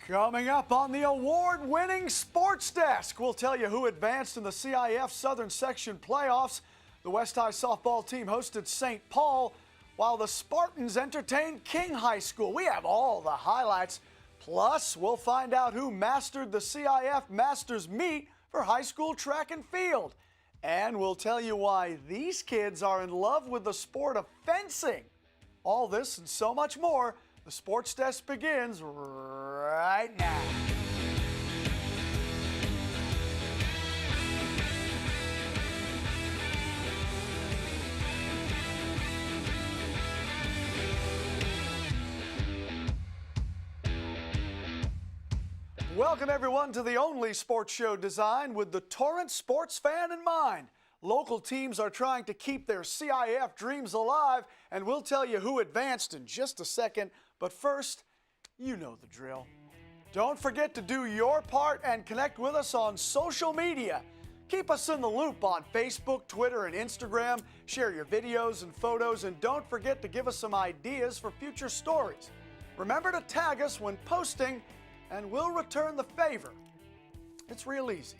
Coming up on the award-winning Sports Desk, we'll tell you who advanced in the CIF Southern Section playoffs. The West High softball team hosted St. Paul, while the Spartans entertained King High School. We have all the highlights. Plus, we'll find out who mastered the CIF Masters Meet for high school track and field. And we'll tell you why these kids are in love with the sport of fencing. All this and so much more. The Sports Desk begins right now. Welcome everyone to the only sports show designed with the Torrance sports fan in mind. Local teams are trying to keep their CIF dreams alive, and we'll tell you who advanced in just a second. But first, you know the drill. Don't forget to do your part and connect with us on social media. Keep us in the loop on Facebook, Twitter, and Instagram. Share your videos and photos, and don't forget to give us some ideas for future stories. Remember to tag us when posting, and we'll return the favor. It's real easy.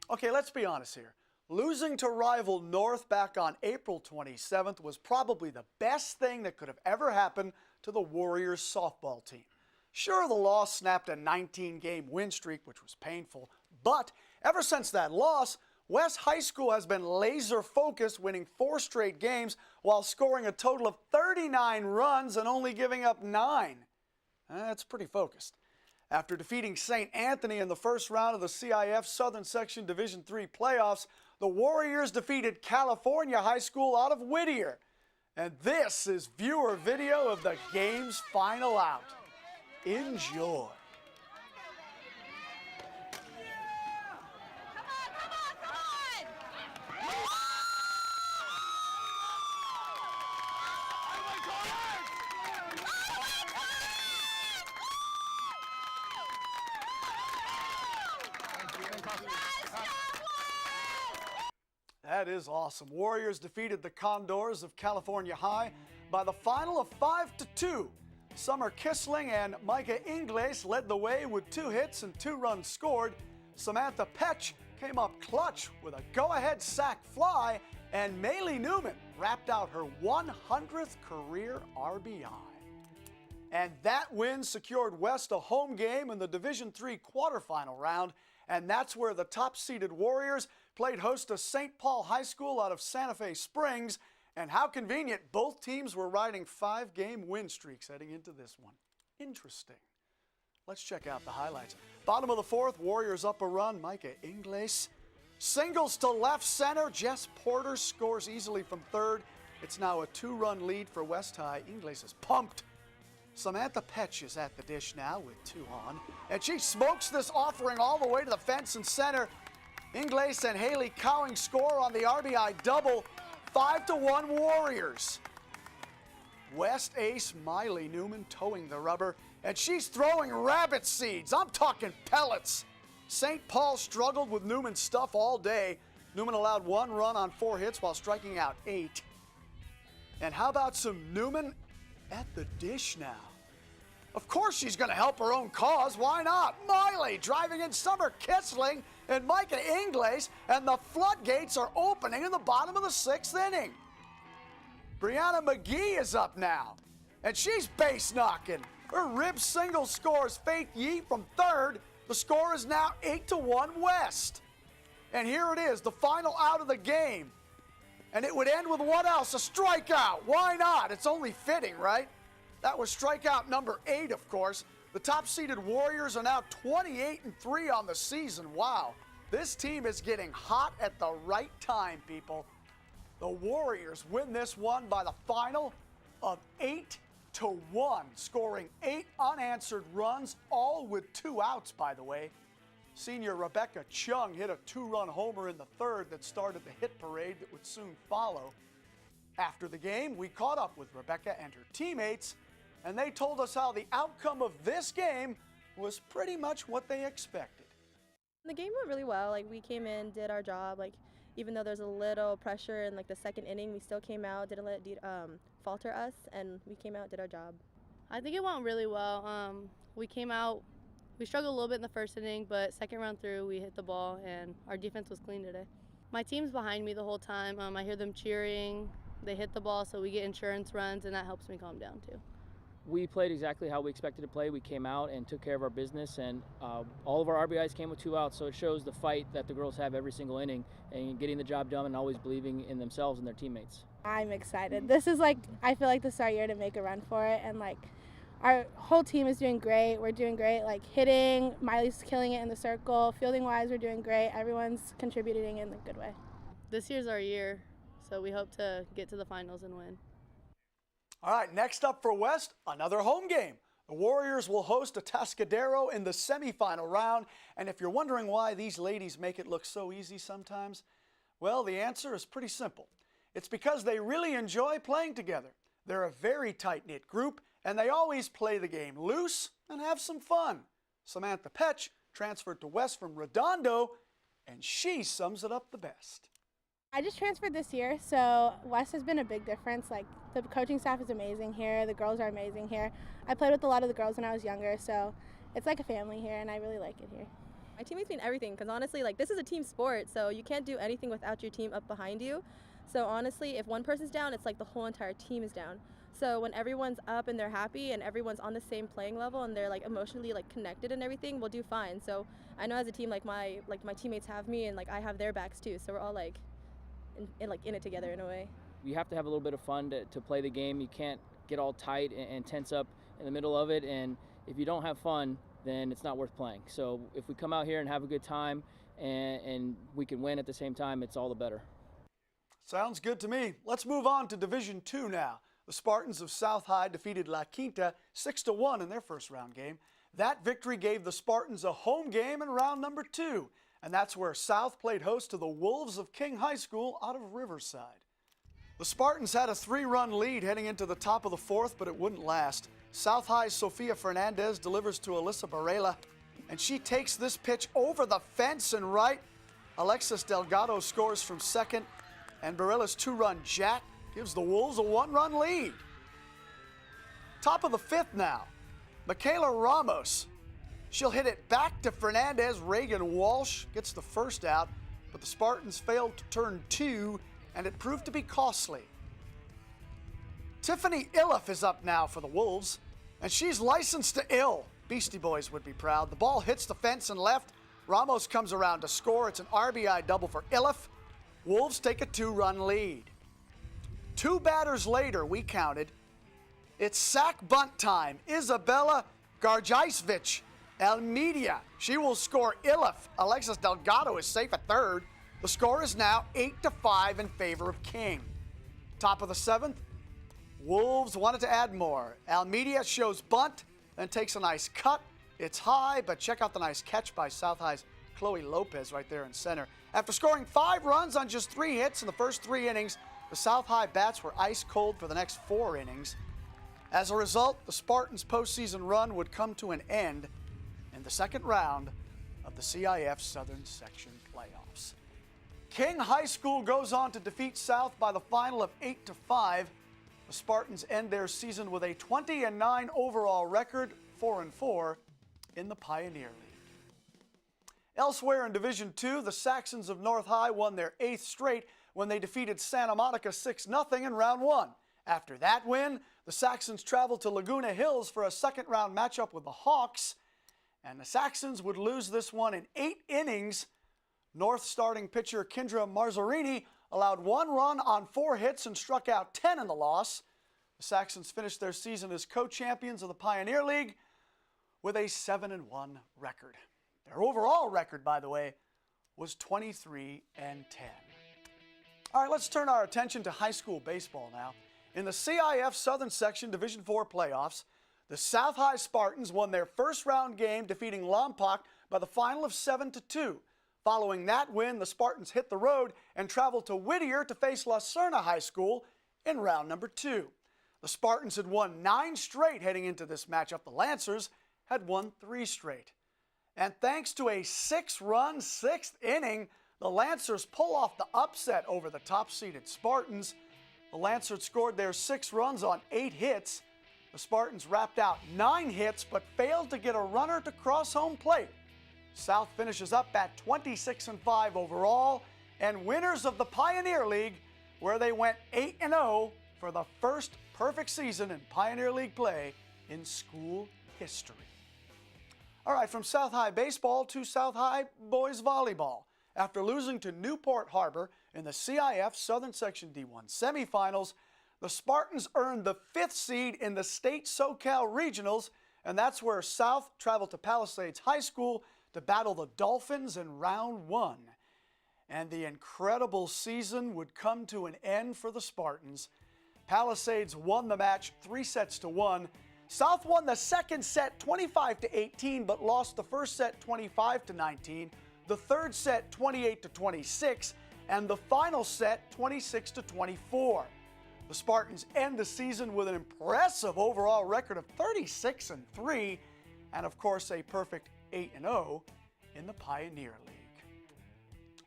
Okay, let's be honest here. Losing to rival North back on April 27th was probably the best thing that could have ever happened to the Warriors softball team. Sure, the loss snapped a 19-game win streak, which was painful, but ever since that loss, West High School has been laser-focused, winning 4 straight games while scoring a total of 39 runs and only giving up 9. That's pretty focused. After defeating St. Anthony in the first round of the CIF Southern Section Division III playoffs, the Warriors defeated California High School out of Whittier. And this is viewer video of the game's final out. Enjoy. That is awesome. Warriors defeated the Condors of California High by the final of 5-2. Summer Kissling and Micah Ingles led the way with 2 hits and 2 runs scored. Samantha Petch came up clutch with a go-ahead sac fly, and Maylee Newman wrapped out her 100th career RBI. And that win secured West a home game in the Division III quarterfinal round, and that's where the top-seeded Warriors played host to St. Paul High School out of Santa Fe Springs. And how convenient, both teams were riding 5-game win streaks heading into this one. Interesting. Let's check out the highlights. Bottom of the 4th, Warriors up a run. Micah Ingles singles to left center. Jess Porter scores easily from 3rd. It's now a 2-run lead for West High. Ingles is pumped. Samantha Petch is at the dish now with 2 on. And she smokes this offering all the way to the fence and center. Ingles and Haley Cowing score on the RBI double. 5-1 Warriors. West ace Miley Newman towing the rubber, and she's throwing rabbit seeds. I'm talking pellets. St. Paul struggled with Newman's stuff all day. Newman allowed 1 run on 4 hits while striking out 8. And how about some Newman at the dish now? Of course she's going to help her own cause. Why not? Miley driving in Summer Kissling and Micah Ingles, and the floodgates are opening in the bottom of the 6th inning. Brianna McGee is up now, and she's base knocking. Her rib single scores Faith Yee from 3rd. The score is now 8-1 West. And here it is, the final out of the game. And it would end with what else? A strikeout. Why not? It's only fitting, right? That was strikeout number 8, of course. The top-seeded Warriors are now 28-3 on the season. Wow. This team is getting hot at the right time, people. The Warriors win this one by the final of 8-1, scoring 8 unanswered runs, all with 2 outs, by the way. Senior Rebecca Chung hit a 2-run homer in the 3rd that started the hit parade that would soon follow. After the game, we caught up with Rebecca and her teammates, and they told us how the outcome of this game was pretty much what they expected. The game went really well. We came in, did our job. Even though there's a little pressure in the 2nd inning, we still came out, didn't let it falter us, and we came out, did our job. I think it went really well. We came out, we struggled a little bit in the first inning, but second round through, we hit the ball, and our defense was clean today. My team's behind me the whole time. I hear them cheering. They hit the ball, so we get insurance runs, and that helps me calm down too. We played exactly how we expected to play. We came out and took care of our business, and all of our RBIs came with 2 outs, so it shows the fight that the girls have every single inning and getting the job done and always believing in themselves and their teammates. I'm excited. This is I feel like this is our year to make a run for it, and our whole team is doing great. We're doing great, hitting, Miley's killing it in the circle, fielding wise we're doing great. Everyone's contributing in a good way. This year's our year, so we hope to get to the finals and win. All right, next up for West, another home game. The Warriors will host Atascadero in the semifinal round. And if you're wondering why these ladies make it look so easy sometimes, well, the answer is pretty simple. It's because they really enjoy playing together. They're a very tight-knit group, and they always play the game loose and have some fun. Samantha Petch transferred to West from Redondo, and she sums it up the best. I just transferred this year, so West has been a big difference. The coaching staff is amazing here. The girls are amazing here. I played with a lot of the girls when I was younger, so it's like a family here, and I really like it here. My teammates mean everything because honestly, this is a team sport, so you can't do anything without your team up behind you. So honestly, if one person's down, it's like the whole entire team is down. So when everyone's up and they're happy and everyone's on the same playing level and they're emotionally connected and everything, we'll do fine. So I know as a team, my teammates have me and I have their backs too. So we're all in it together in a way. You have to have a little bit of fun to play the game. You can't get all tight and tense up in the middle of it, and if you don't have fun, then it's not worth playing. So if we come out here and have a good time and we can win at the same time, it's all the better. Sounds good to me. Let's move on to Division II now. The Spartans of South High defeated La Quinta 6-1 in their first round game. That victory gave the Spartans a home game in round number 2. And that's where South played host to the Wolves of King High School out of Riverside. The Spartans had a 3-run lead heading into the top of the 4th, but it wouldn't last. South High's Sofia Fernandez delivers to Alyssa Barela, and she takes this pitch over the fence and right. Alexis Delgado scores from second, and Barela's 2-run jack gives the Wolves a 1-run lead. Top of the 5th now, Michaela Ramos. She'll hit it back to Fernandez. Reagan Walsh gets the first out, but the Spartans failed to turn 2, and it proved to be costly. Tiffany Iliff is up now for the Wolves, and she's licensed to ill. Beastie Boys would be proud. The ball hits the fence and left. Ramos comes around to score. It's an RBI double for Iliff. Wolves take a 2-run lead. 2 batters later, we counted. It's sack bunt time. Isabella Garjaisvich Almeida. She will score Iliff. Alexis Delgado is safe at third. The score is now 8-5 in favor of King. Top of the 7th, Wolves wanted to add more. Almeida shows bunt, then takes a nice cut. It's high, but check out the nice catch by South High's Chloe Lopez right there in center. After scoring 5 runs on just 3 hits in the first 3 innings, the South High bats were ice cold for the next 4 innings. As a result, the Spartans' postseason run would come to an end in the second round of the CIF Southern Section playoffs. King High School goes on to defeat South by the final of 8-5. The Spartans end their season with a 20-9 overall record, 4-4 in the Pioneer League. Elsewhere in Division II, the Saxons of North High won their 8th straight when they defeated Santa Monica 6-0 in round 1. After that win, the Saxons traveled to Laguna Hills for a second-round matchup with the Hawks, and the Saxons would lose this one in 8 innings. North starting pitcher Kendra Marzarini allowed 1 run on 4 hits and struck out 10 in the loss. The Saxons finished their season as co-champions of the Pioneer League with a 7-1 record. Their overall record, by the way, was 23-10. All right, let's turn our attention to high school baseball now. In the CIF Southern Section Division IV playoffs, the South High Spartans won their first round game, defeating Lompoc by the final of 7-2. Following that win, the Spartans hit the road and traveled to Whittier to face La Serna High School in round number 2. The Spartans had won 9 straight heading into this matchup. The Lancers had won 3 straight. And thanks to a 6-run 6th inning, the Lancers pull off the upset over the top-seeded Spartans. The Lancers scored their 6 runs on 8 hits. The Spartans wrapped out 9 hits but failed to get a runner to cross home plate. South finishes up at 26-5 overall and winners of the Pioneer League, where they went 8-0 for the first perfect season in Pioneer League play in school history. All right, from South High baseball to South High boys volleyball. After losing to Newport Harbor in the CIF Southern Section D1 semifinals, the Spartans earned the 5th seed in the state SoCal regionals, and that's where South traveled to Palisades High School to battle the Dolphins in round 1. And the incredible season would come to an end for the Spartans. Palisades won the match 3-1. South won the second set 25-18, but lost the first set 25-19, the third set 28-26, and the final set 26-24. The Spartans end the season with an impressive overall record of 36-3, and of course a perfect 8-0 in the Pioneer League.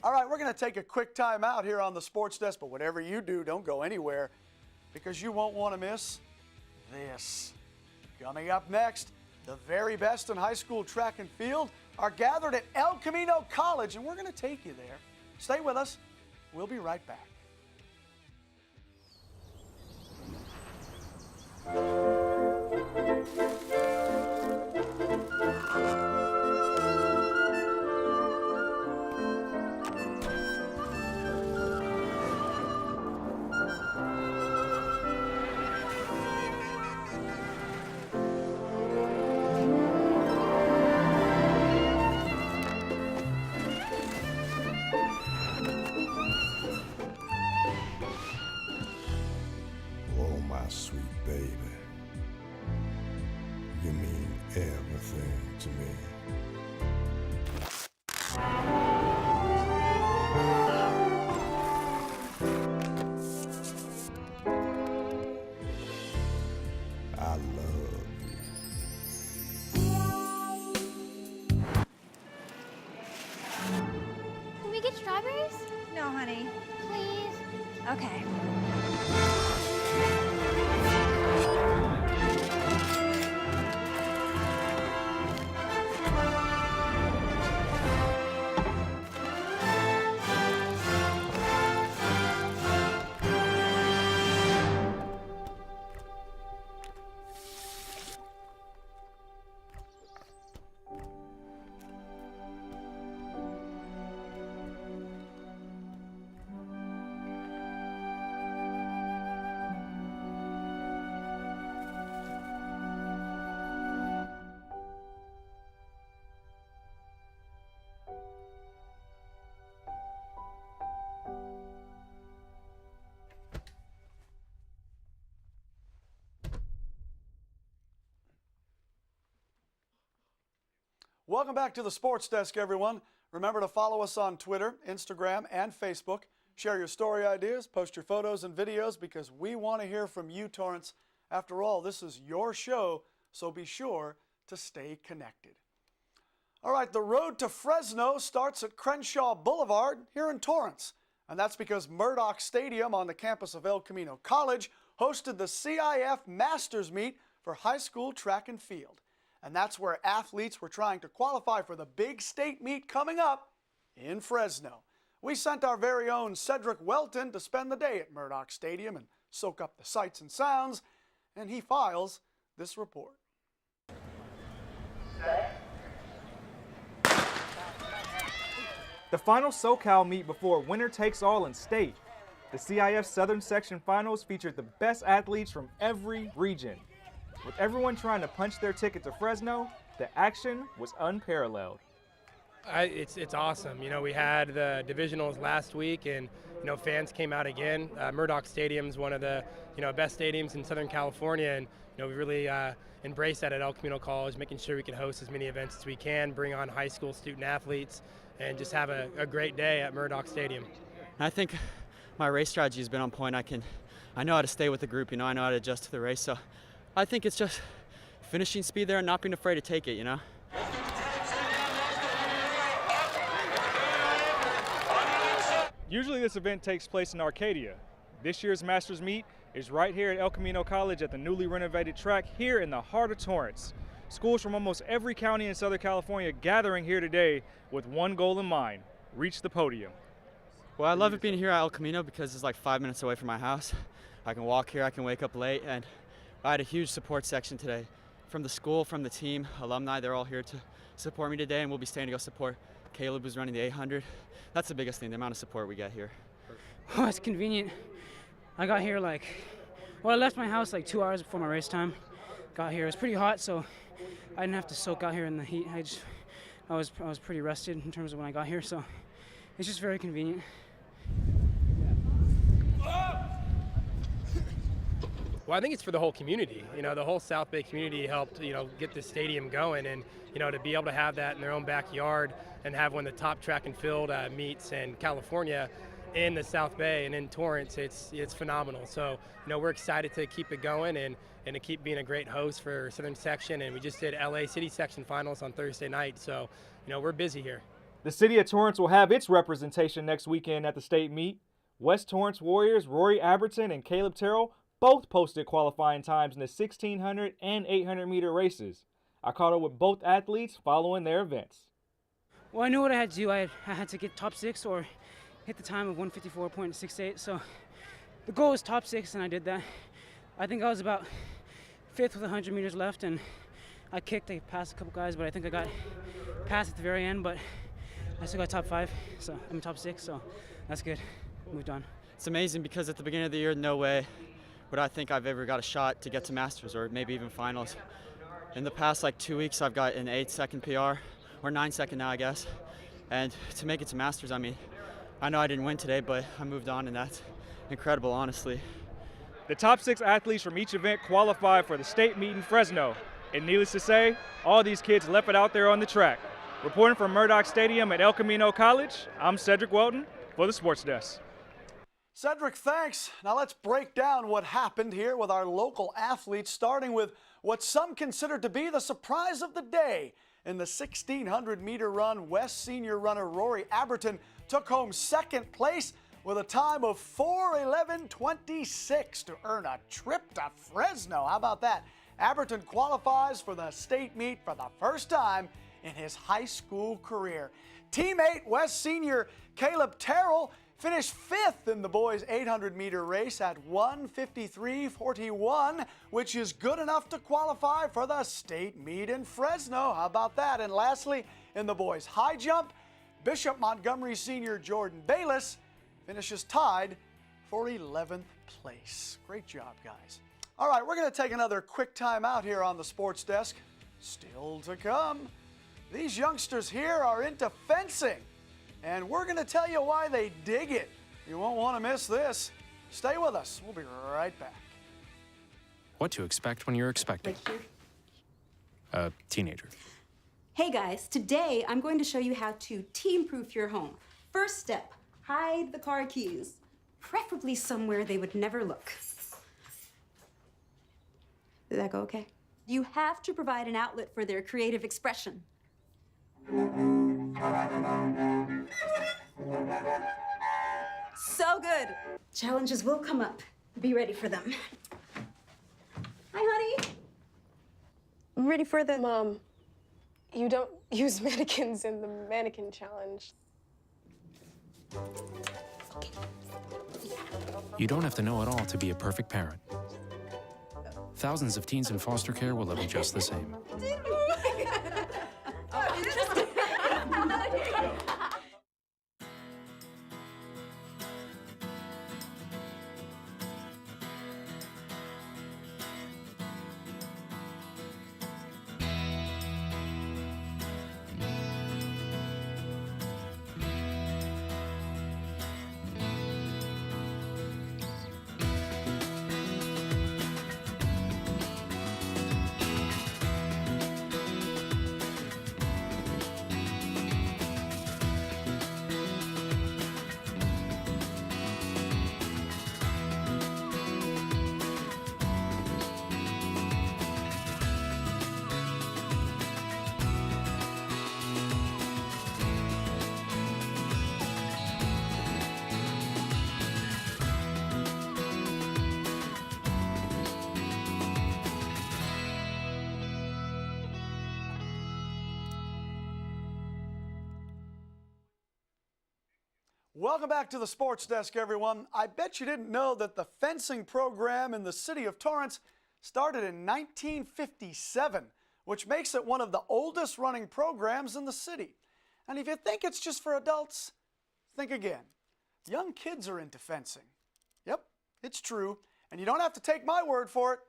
All right, we're going to take a quick time out here on the Sports Desk, but whatever you do, don't go anywhere, because you won't want to miss this. Coming up next, the very best in high school track and field are gathered at El Camino College, and we're going to take you there. Stay with us. We'll be right back. Sweet baby, you mean everything to me. I love you. Can we get strawberries? No, honey. Please? Okay. Welcome back to the Sports Desk, everyone. Remember to follow us on Twitter, Instagram, and Facebook. Share your story ideas, post your photos and videos, because we want to hear from you, Torrance. After all, this is your show, so be sure to stay connected. All right, the road to Fresno starts at Crenshaw Boulevard here in Torrance, and that's because Murdoch Stadium on the campus of El Camino College hosted the CIF Masters Meet for high school track and field. And that's where athletes were trying to qualify for the big state meet coming up in Fresno. We sent our very own Cedric Welton to spend the day at Murdoch Stadium and soak up the sights and sounds, and he files this report. The final SoCal meet before winner takes all in state. The CIF Southern Section Finals featured the best athletes from every region. With everyone trying to punch their ticket to Fresno, the action was unparalleled. It's awesome. You know, we had the divisionals last week, and fans came out again. Murdoch Stadium is one of the best stadiums in Southern California, and we really embrace that at El Camino College, making sure we can host as many events as we can, bring on high school student athletes, and just have a great day at Murdoch Stadium. I think my race strategy has been on point. I know how to stay with the group. I know how to adjust to the race. So I think it's just finishing speed there and not being afraid to take it. Usually this event takes place in Arcadia. This year's Masters Meet is right here at El Camino College at the newly renovated track here in the heart of Torrance. Schools from almost every county in Southern California gathering here today with one goal in mind: reach the podium. Well, I love it being here at El Camino because it's like 5 minutes away from my house. I can walk here, I can wake up late, and I had a huge support section today. From the school, from the team, alumni, they're all here to support me today, and we'll be staying to go support Caleb, who's running the 800. That's the biggest thing, the amount of support we get here. Oh, it's convenient. I got here I left my house like 2 hours before my race time. Got here, it was pretty hot, so I didn't have to soak out here in the heat. I was pretty rested in terms of when I got here, so it's just very convenient. Well, I think it's for the whole community. The whole South Bay community helped, get the stadium going, and, to be able to have that in their own backyard and have one of the top track and field meets in California in the South Bay and in Torrance, it's phenomenal. So, we're excited to keep it going and to keep being a great host for Southern Section, and we just did LA City Section Finals on Thursday night, so, we're busy here. The City of Torrance will have its representation next weekend at the state meet. West Torrance Warriors Rory Aberton and Caleb Terrell both posted qualifying times in the 1,600 and 800 meter races. I caught up with both athletes following their events. Well, I knew what I had to do. I had to get top 6 or hit the time of 154.68. So the goal was top 6, and I did that. I think I was about 5th with 100 meters left, and I passed a couple guys, but I think I got past at the very end, but I still got top 5, so I'm top 6, so that's good. Moved on. It's amazing because at the beginning of the year, no way would I think I've ever got a shot to get to Masters or maybe even finals. In the past 2 weeks, I've got an 8-second PR, or 9-second now, I guess. And to make it to Masters, I mean, I know I didn't win today, but I moved on, and that's incredible, honestly. The top 6 athletes from each event qualified for the state meet in Fresno. And needless to say, all these kids left it out there on the track. Reporting from Murdoch Stadium at El Camino College, I'm Cedric Welton for the Sports Desk. Cedric, thanks. Now let's break down what happened here with our local athletes, starting with what some consider to be the surprise of the day. In the 1,600 meter run, West senior runner Rory Aberton took home 2nd place with a time of 4:11.26 to earn a trip to Fresno. How about that? Aberton qualifies for the state meet for the first time in his high school career. Teammate West senior Caleb Terrell finished 5th in the boys' 800 meter race at 1:53.41, which is good enough to qualify for the state meet in Fresno. How about that? And lastly, in the boys' high jump, Bishop Montgomery senior Jordan Bayless finishes tied for 11th place. Great job, guys. All right, we're going to take another quick time out here on the Sports Desk. Still to come, these youngsters here are into fencing, and we're going to tell you why they dig it. You won't want to miss this. Stay with us. We'll be right back. What to expect when you're expecting a teenager. Hey guys, today I'm going to show you how to team-proof your home. First step, hide the car keys, preferably somewhere they would never look. Did that go okay? You have to provide an outlet for their creative expression. So good. Challenges will come up. Be ready for them. Hi, honey. I'm ready for the... Mom, you don't use mannequins in the mannequin challenge. You don't have to know it all to be a perfect parent. Thousands of teens in foster care will love you just the same. Welcome back to the Sports Desk, everyone. I bet you didn't know that the fencing program in the City of Torrance started in 1957, which makes it one of the oldest running programs in the city. And if you think it's just for adults, think again. Young kids are into fencing. Yep, it's true. And you don't have to take my word for it.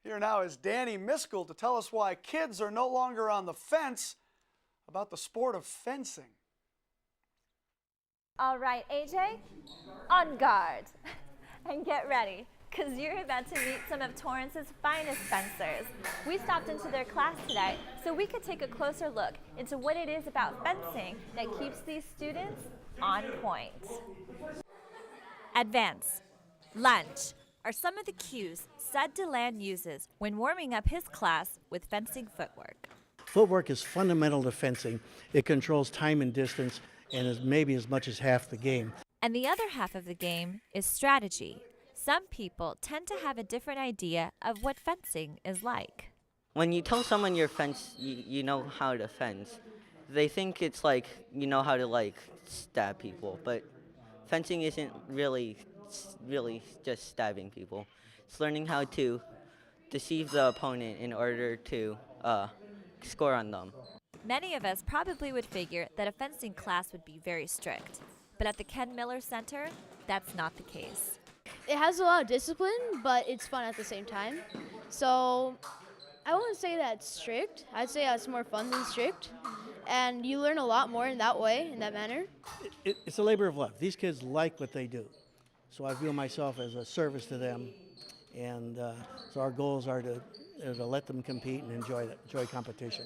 Here now is Danny Miskell to tell us why kids are no longer on the fence about the sport of fencing. All right, AJ, on guard and get ready, because you're about to meet some of Torrance's finest fencers. We stopped into their class today so we could take a closer look into what it is about fencing that keeps these students on point. Advance, lunge are some of the cues Sud DeLand uses when warming up his class with fencing footwork. Footwork is fundamental to fencing. It controls time and distance and is maybe as much as half the game. And the other half of the game is strategy. Some people tend to have a different idea of what fencing is like. When you tell someone you're fence, you know how to fence. They think it's like you know how to like stab people, but fencing isn't really just stabbing people. It's learning how to deceive the opponent in order to score on them. Many of us probably would figure that a fencing class would be very strict, but at the Ken Miller Center, that's not the case. It has a lot of discipline, but it's fun at the same time. So I wouldn't say that it's strict. I'd say it's more fun than strict. And you learn a lot more in that way, in that manner. It's a labor of love. These kids like what they do. So I view myself as a service to them. And so our goals are to let them compete and enjoy competition.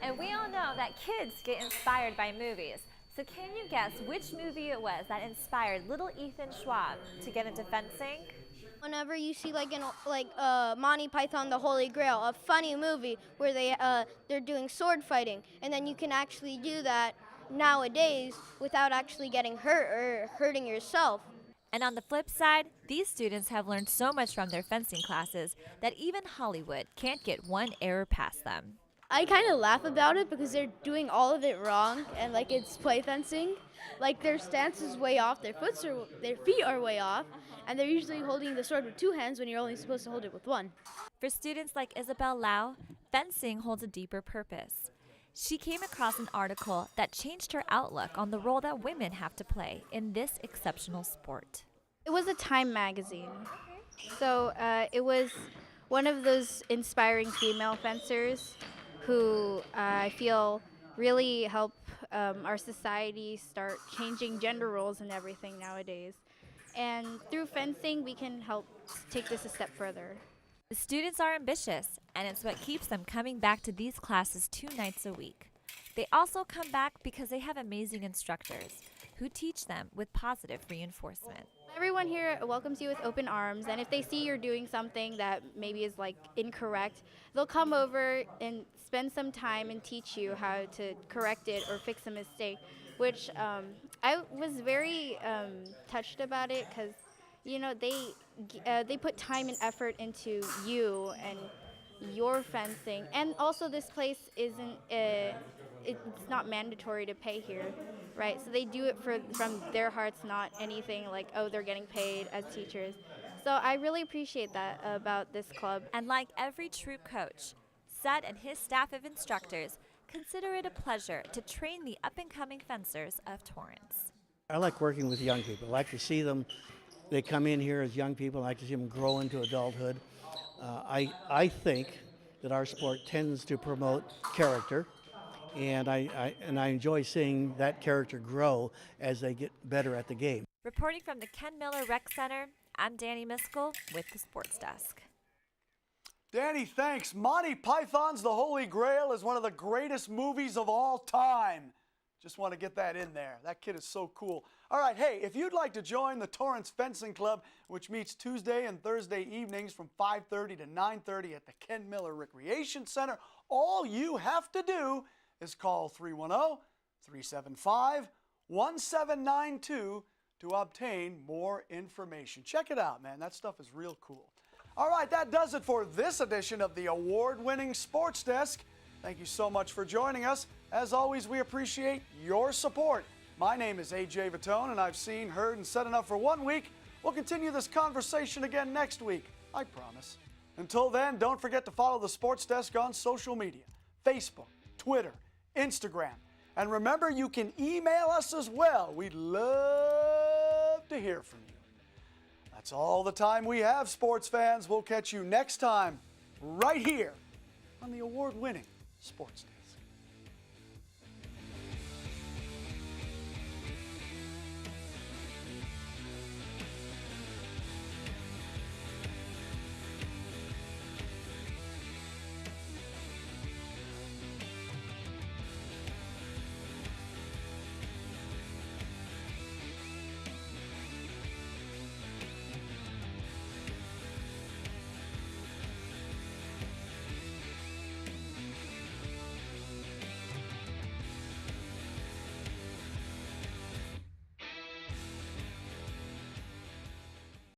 And we all know that kids get inspired by movies. So can you guess which movie it was that inspired little Ethan Schwab to get into fencing? Whenever you see like Monty Python the Holy Grail, a funny movie where they're doing sword fighting, and then you can actually do that nowadays without actually getting hurt or hurting yourself. And on the flip side, these students have learned so much from their fencing classes that even Hollywood can't get one error past them. I kind of laugh about it because they're doing all of it wrong, and like it's play fencing. Like their stance is way off, their feet are way off, and they're usually holding the sword with two hands when you're only supposed to hold it with one. For students like Isabel Lau, fencing holds a deeper purpose. She came across an article that changed her outlook on the role that women have to play in this exceptional sport. It was a Time magazine. So it was one of those inspiring female fencers who I feel really help our society start changing gender roles and everything nowadays. And through fencing, we can help take this a step further. The students are ambitious, and it's what keeps them coming back to these classes 2 nights a week. They also come back because they have amazing instructors who teach them with positive reinforcement. Everyone here welcomes you with open arms, and if they see you're doing something that maybe is like incorrect, they'll come over and spend some time and teach you how to correct it or fix a mistake, which I was very touched about it because, you know, they put time and effort into you and your fencing, and also this place isn't it's not mandatory to pay here, right? So they do it from their hearts, not anything like, oh, they're getting paid as teachers. So I really appreciate that about this club. And like every true coach, Sud and his staff of instructors consider it a pleasure to train the up-and-coming fencers of Torrance. I like working with young people. I like to see them, they come in here as young people. I like to see them grow into adulthood. I think that our sport tends to promote character, and I enjoy seeing that character grow as they get better at the game. Reporting from the Ken Miller Rec Center, I'm Danny Miskell with the Sports Desk. Danny, thanks. Monty Python's The Holy Grail is one of the greatest movies of all time. Just want to get that in there. That kid is so cool. All right, hey, if you'd like to join the Torrance Fencing Club, which meets Tuesday and Thursday evenings from 5:30 to 9:30 at the Ken Miller Recreation Center, all you have to do is call 310-375-1792 to obtain more information. Check it out, man. That stuff is real cool. All right, that does it for this edition of the award-winning Sports Desk. Thank you so much for joining us. As always, we appreciate your support. My name is AJ Vittone, and I've seen, heard, and said enough for 1 week. We'll continue this conversation again next week, I promise. Until then, don't forget to follow the Sports Desk on social media, Facebook, Twitter, Instagram. And remember, you can email us as well. We'd love to hear from you. That's all the time we have, sports fans. We'll catch you next time right here on the award-winning Sports Desk.